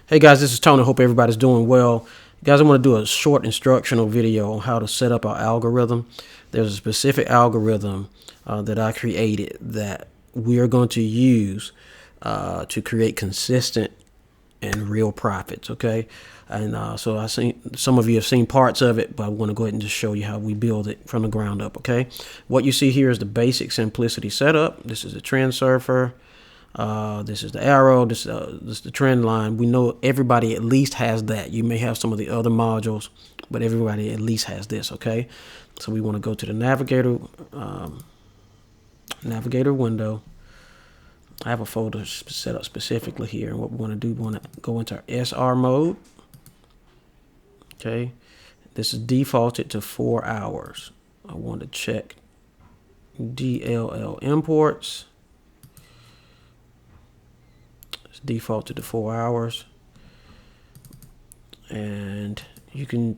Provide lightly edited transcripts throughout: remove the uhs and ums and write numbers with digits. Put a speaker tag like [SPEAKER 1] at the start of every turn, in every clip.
[SPEAKER 1] Hey guys, this is Tony. Hope everybody's doing well. Guys, I want to do a short instructional video on how to set up our algorithm. There's a specific algorithm that I created that we are going to use to create consistent and real profits, okay? And so I seen some of you have seen parts of it, but I want to go ahead and just show you how we build it from the ground up, okay? What you see here is the basic simplicity setup. This is the trend surfer. This is the arrow. This is the trend line. We know everybody at least has that. You may have some of the other modules, but everybody at least has this, okay? So we want to go to the navigator window. I have a folder set up specifically here, and what we want to do, we want to go into our SR mode. Okay, this is defaulted to 4 hours. I want to check DLL imports. It's defaulted to 4 hours, and you can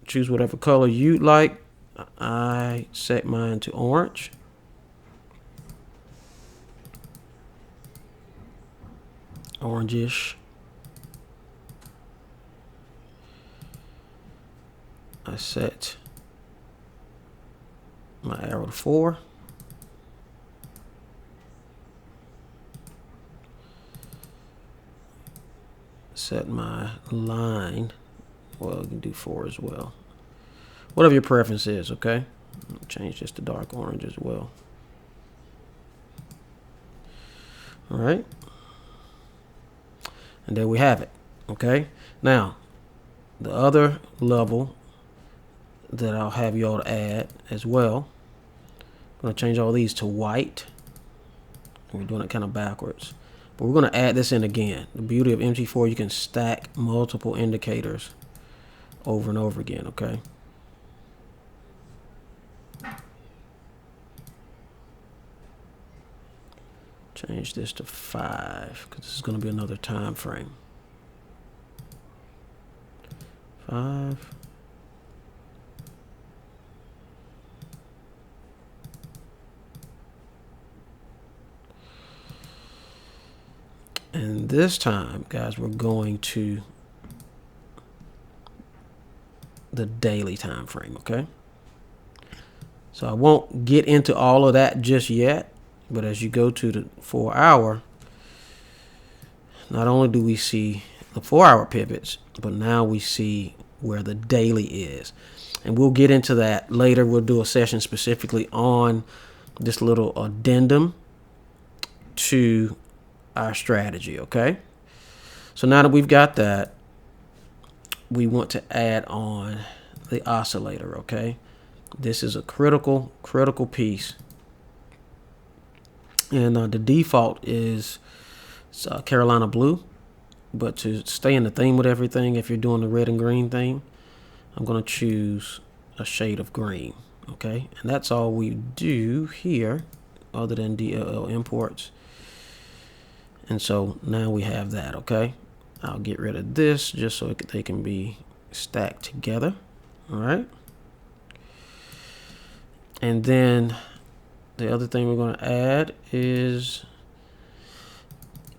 [SPEAKER 1] choose whatever color you'd like. I set mine to orange. Orangish. I set my arrow to 4. Set my line. Well, you can do 4 as well. Whatever your preference is, okay? I'll change this to dark orange as well. All right. And there we have it, okay? Now, the other level that I'll have y'all to add as well, I'm going to change all these to white. We're doing it kind of backwards. But we're going to add this in again. The beauty of MT4, you can stack multiple indicators over and over again, okay? Change this to 5 because this is going to be another time frame. 5. And this time, guys, we're going to the daily time frame, okay? So I won't get into all of that just yet, but as you go to the 4 hour, not only do we see the 4 hour pivots, but now we see where the daily is. And we'll get into that later. We'll do a session specifically on this little addendum to our strategy, okay? So now that we've got that, we want to add on the oscillator, okay? This is a critical piece. And the default is Carolina blue. But to stay in the theme with everything, if you're doing the red and green theme, I'm going to choose a shade of green, okay? And that's all we do here other than DLL imports. And so now we have that, okay? I'll get rid of this just so they can be stacked together, all right? And then the other thing we're going to add is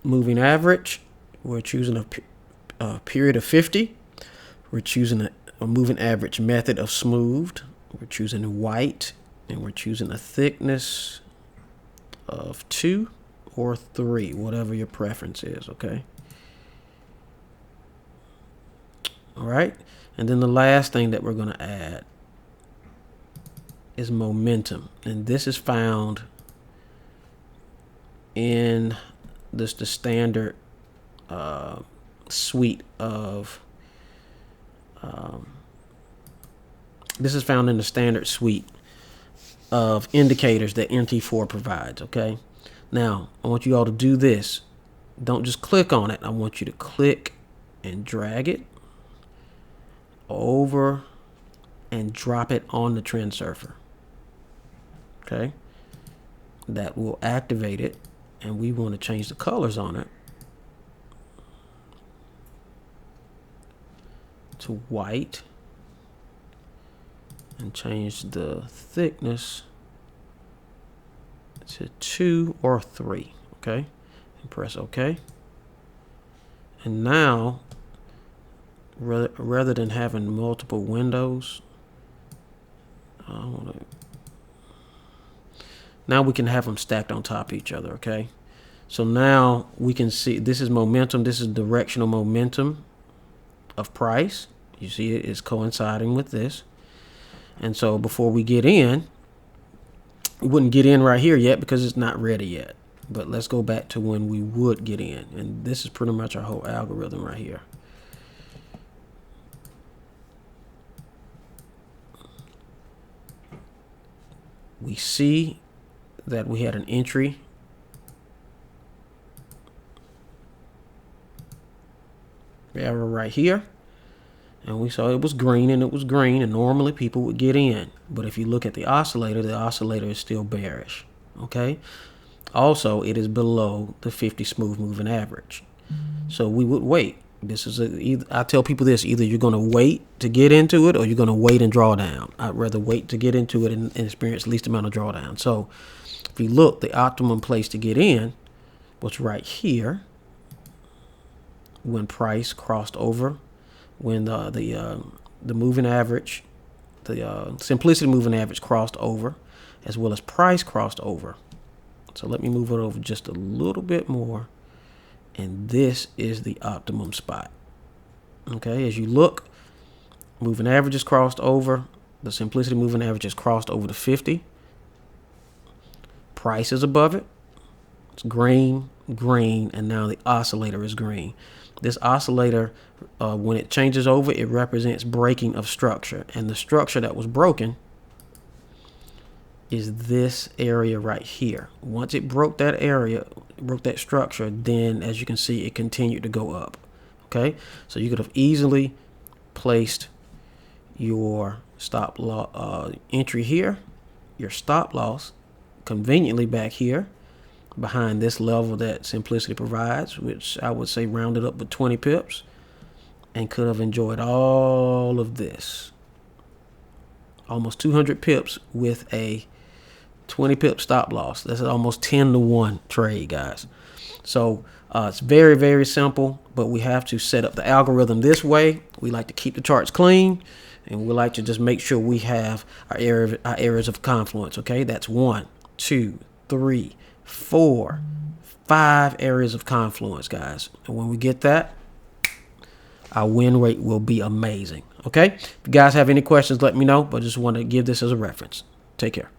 [SPEAKER 1] moving average. We're choosing a period of 50. We're choosing a moving average method of smoothed. We're choosing white, and we're choosing a thickness of 2 or 3, whatever your preference is, okay? All right. And then the last thing that we're going to add is momentum, and this is found in the standard suite of this is found in the standard suite of indicators that MT4 provides, okay? Now, I want you all to do this. Don't just click on it. I want you to click and drag it over and drop it on the trend surfer. Okay, that will activate it, and we want to change the colors on it to white and change the thickness to 2 or 3, okay? And press OK. And now, rather than having multiple windows, now we can have them stacked on top of each other, okay? So now we can see this is momentum. This is directional momentum of price. You see it is coinciding with this. And so before we get in, we wouldn't get in right here yet because it's not ready yet. But let's go back to when we would get in. And this is pretty much our whole algorithm right here. We see that we had an entry error right here, and we saw it was green, and normally people would get in. But if you look at the oscillator is still bearish. Okay, also it is below the 50 smooth moving average, so we would wait. This is I tell people this: either you're going to wait to get into it, or you're going to wait and draw down. I'd rather wait to get into it and experience the least amount of drawdown. So if you look, the optimum place to get in was right here when price crossed over, when the moving average, the simplicity moving average crossed over, as well as price crossed over. So let me move it over just a little bit more, and this is the optimum spot. Okay, as you look, moving average is crossed over, the simplicity moving average is crossed over the 50. Price is above it. It's green, green, and now the oscillator is green. This oscillator, when it changes over, it represents breaking of structure. And the structure that was broken is this area right here. Once it broke that area, broke that structure, then as you can see, it continued to go up. Okay, so you could have easily placed your stop loss entry here, your stop loss conveniently back here behind this level that simplicity provides, which I would say rounded up with 20 pips, and could have enjoyed all of this, almost 200 pips with a 20 pip stop loss. That's almost 10-to-1 trade, guys. So it's very, very simple, but we have to set up the algorithm this way. We like to keep the charts clean, and we like to just make sure we have our areas of confluence. Okay, that's 1, 2, 3, 4, 5 areas of confluence, guys. And when we get that, our win rate will be amazing. Okay, if you guys have any questions, let me know, but just want to give this as a reference. Take care.